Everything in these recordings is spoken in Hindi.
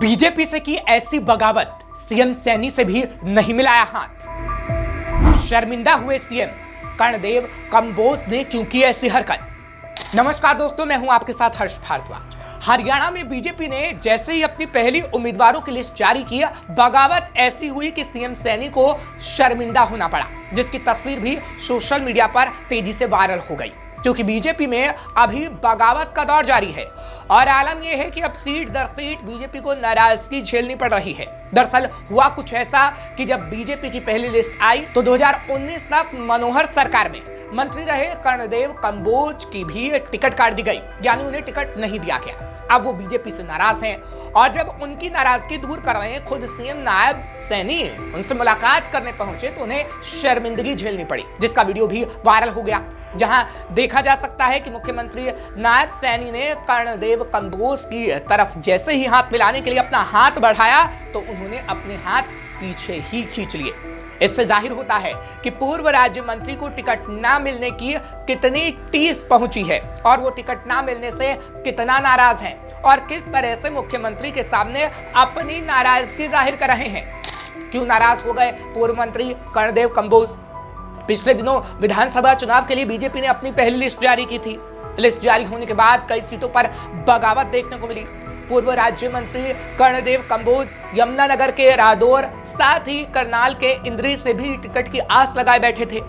बीजेपी से की ऐसी बगावत, सीएम सैनी से भी नहीं मिलाया हाथ। शर्मिंदा हुए सीएम कर्णदेव कंबोज ने क्यों की ऐसी हरकत। नमस्कार दोस्तों, मैं हूं आपके साथ हर्ष भारद्वाज। हरियाणा में बीजेपी ने जैसे ही अपनी पहली उम्मीदवारों की लिस्ट जारी की, बगावत ऐसी हुई कि सीएम सैनी को शर्मिंदा होना पड़ा, जिसकी तस्वीर भी सोशल मीडिया पर तेजी से वायरल हो गई। क्योंकि बीजेपी में अभी बगावत का दौर जारी है और आलम यह है कि अब सीट दर सीट बीजेपी को नाराजगी झेलनी पड़ रही है। दरअसल हुआ कुछ ऐसा कि जब बीजेपी की पहली लिस्ट आई तो 2019 तक मनोहर सरकार में मंत्री रहे कर्णदेव कंबोज की भी टिकट काट दी गई, यानी उन्हें टिकट नहीं दिया गया। अब वो बीजेपी से नाराज हैं और जब उनकी नाराजगी दूर कर रहे हैं खुद सीएम नायब सैनी उनसे मुलाकात करने पहुंचे तो उन्हें शर्मिंदगी झेलनी पड़ी, जिसका वीडियो भी वायरल हो गया, जहां देखा जा सकता है कि मुख्यमंत्री नायब सैनी ने कर्णदेव कंबोज की तरफ जैसे ही हाथ मिलाने के लिए अपना हाथ बढ़ाया तो उन्होंने अपने हाथ पीछे ही खींच लिए। इससे जाहिर होता है कि पूर्व राज्य मंत्री को टिकट ना मिलने की कितनी टीस पहुंची है और वो टिकट ना मिलने से कितना नाराज हैं और किस तरह से मुख्यमंत्री के सामने अपनी नाराजगी जाहिर कर रहे हैं। क्यों नाराज हो गए पूर्व मंत्री कर्णदेव कंबोज? पिछले दिनों विधानसभा चुनाव के लिए बीजेपी ने अपनी पहली लिस्ट जारी की थी। लिस्ट जारी होने के बाद कई सीटों पर बगावत देखने को मिली। पूर्व राज्य मंत्री कर्णदेव कंबोज यमुनानगर के रादौर, साथ ही करनाल के इंद्री से भी टिकट की आस लगाए बैठे थे,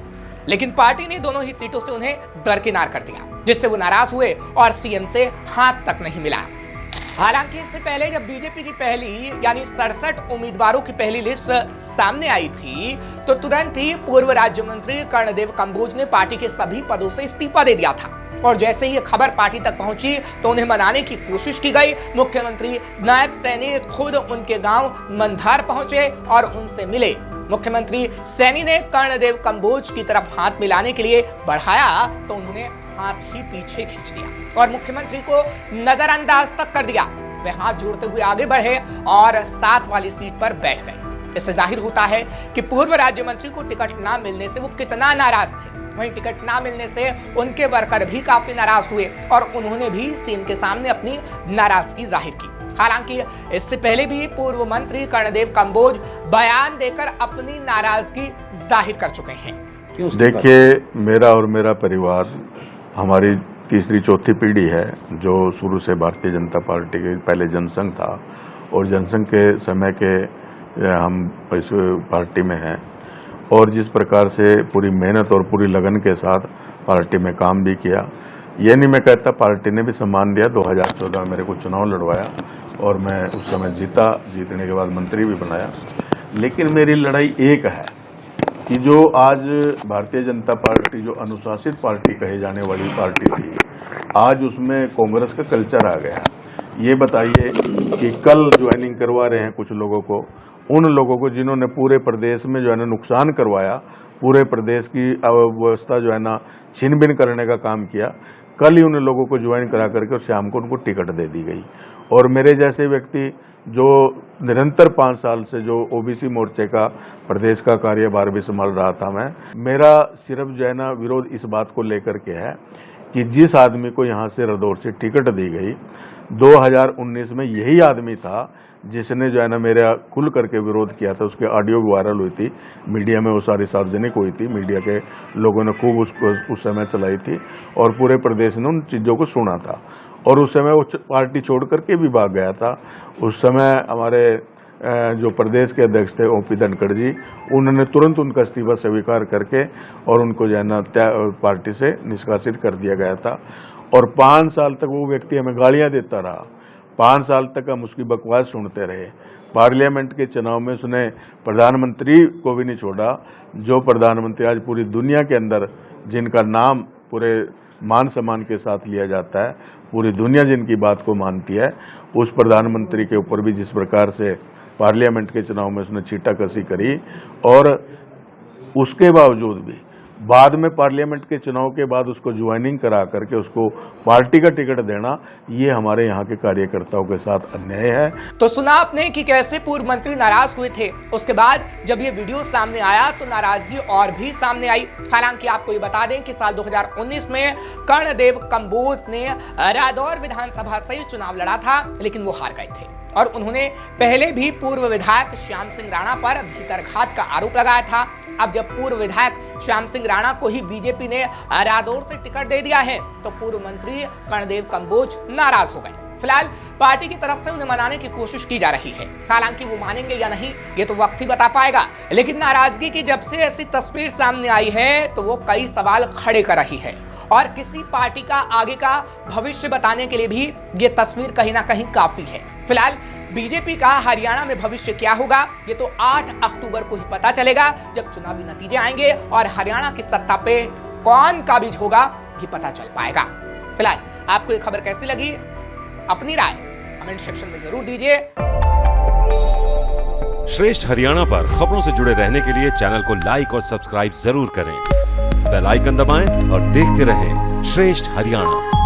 लेकिन पार्टी ने दोनों ही सीटों से उन्हें दरकिनार कर दिया, जिससे वो नाराज हुए और सीएम से हाथ तक नहीं मिला। हालांकि इससे पहले जब बीजेपी की पहली यानी 67 उम्मीदवारों की पहली लिस्ट सामने आई थी तो तुरंत ही पूर्व राज्य मंत्री कर्णदेव कंबोज ने पार्टी के सभी पदों से इस्तीफा दे दिया था। और जैसे ही खबर पार्टी तक पहुंची तो उन्हें मनाने की कोशिश की गई। मुख्यमंत्री नायब सैनी खुद उनके गांव मंधार पहुंचे और उनसे मिले। मुख्यमंत्री सैनी ने कर्णदेव कंबोज की तरफ हाथ मिलाने के लिए बढ़ाया तो उन्होंने हाथ ही पीछे खींच लिया और मुख्यमंत्री को नजरअंदाज तक कर दिया। वे हाथ जोड़ते हुए आगे बढ़े और साथ वाली सीट पर बैठ गए। इससे जाहिर होता है कि पूर्व राज्य मंत्री को टिकट ना मिलने से वो कितना नाराज थे। वहीं टिकट ना मिलने से उनके वर्कर भी काफी नाराज हुए और उन्होंने भी सीएम के सामने अपनी नाराजगी जाहिर की। हालांकि इससे पहले भी पूर्व मंत्री कर्णदेव कंबोज बयान देकर अपनी नाराजगी जाहिर कर चुके हैं। देखिए, मेरा और मेरा परिवार हमारी तीसरी चौथी पीढ़ी है जो शुरू से भारतीय जनता पार्टी के पहले जनसंघ था और जनसंघ के समय के हम इस पार्टी में हैं और जिस प्रकार से पूरी मेहनत और पूरी लगन के साथ पार्टी में काम भी किया। ये नहीं मैं कहता, पार्टी ने भी सम्मान दिया। 2014 में मेरे को चुनाव लड़वाया और मैं उस समय जीता। जीतने के बाद मंत्री भी बनाया। लेकिन मेरी लड़ाई एक है कि जो आज भारतीय जनता पार्टी जो अनुशासित पार्टी कहे जाने वाली पार्टी थी, आज उसमें कांग्रेस का कल्चर आ गया। ये बताइए कि कल ज्वाइनिंग करवा रहे हैं कुछ लोगों को, उन लोगों को जिन्होंने पूरे प्रदेश में जो है ना नुकसान करवाया, पूरे प्रदेश की व्यवस्था जो है ना छीन बीन करने का काम किया, कल ही उन लोगों को ज्वाइन करा करके और शाम को उनको टिकट दे दी गई। और मेरे जैसे व्यक्ति जो निरंतर 5 साल से जो ओबीसी मोर्चे का प्रदेश का कार्यभार भी संभाल रहा था, मेरा सिर्फ जो है ना विरोध इस बात को लेकर के है कि जिस आदमी को यहाँ से रादौर से टिकट दी गई, 2019 में यही आदमी था जिसने जो है ना मेरा खुल करके विरोध किया था। उसके ऑडियो वायरल हुई थी, मीडिया में वो सारी सार्वजनिक हुई थी, मीडिया के लोगों ने खूब उसको उस समय चलाई थी और पूरे प्रदेश ने उन चीज़ों को सुना था। और उस समय वो पार्टी छोड़ करके भी भाग गया था। उस समय हमारे जो प्रदेश के अध्यक्ष थे ओपी धनखड़ जी, उन्होंने तुरंत उनका इस्तीफा स्वीकार करके और उनको जो है ना पार्टी से निष्कासित कर दिया गया था। और 5 साल तक वो व्यक्ति हमें गालियां देता रहा। 5 साल तक हम उसकी बकवास सुनते रहे। पार्लियामेंट के चुनाव में उसने प्रधानमंत्री को भी नहीं छोड़ा, जो प्रधानमंत्री आज पूरी दुनिया के अंदर जिनका नाम पूरे मान सम्मान के साथ लिया जाता है, पूरी दुनिया जिनकी बात को मानती है, उस प्रधानमंत्री के ऊपर भी जिस प्रकार से पार्लियामेंट के चुनाव में उसने छीटाकशी करी और उसके बावजूद भी बाद में पार्लियामेंट के चुनाव के बाद उसको ज्वाइनिंग करा करके उसको पार्टी का टिकट देना, ये हमारे यहाँ के कार्यकर्ताओं के साथ अन्याय है। तो सुना आपने कि कैसे पूर्व मंत्री नाराज हुए थे। उसके बाद जब ये वीडियो सामने आया तो नाराजगी और भी सामने आई। हालांकि आपको ये बता दें कि साल 2019 में कर्णदेव कंबोज ने रादौर विधानसभा से चुनाव लड़ा था, लेकिन वो हार गए थे और उन्होंने पहले भी पूर्व विधायक श्याम सिंह राणा पर भीतरघात का आरोप लगाया था। अब जब पूर्व विधायक श्याम सिंह राणा को ही बीजेपी ने रादौर से टिकट दे दिया है तो पूर्व मंत्री कर्णदेव कंबोज नाराज हो गए। फिलहाल पार्टी की तरफ से उन्हें मनाने की कोशिश की जा रही है। हालांकि वो मानेंगे या नहीं ये तो वक्त ही बता पाएगा, लेकिन नाराजगी की जब से ऐसी तस्वीर सामने आई है तो वो कई सवाल खड़े कर रही है और किसी पार्टी का आगे का भविष्य बताने के लिए भी ये तस्वीर कहीं ना कहीं काफी है। फिलहाल बीजेपी का हरियाणा में भविष्य क्या होगा ये तो 8 अक्टूबर को ही पता चलेगा, जब चुनावी नतीजे आएंगे और हरियाणा की सत्ता पे कौन काबिज होगा ये पता चल पाएगा। फिलहाल आपको ये खबर कैसी लगी, अपनी राय कमेंट सेक्शन में जरूर दीजिए। श्रेष्ठ हरियाणा पर खबरों से जुड़े रहने के लिए चैनल को लाइक और सब्सक्राइब जरूर करें। बेल आइकन दबाएं और देखते रहें श्रेष्ठ हरियाणा।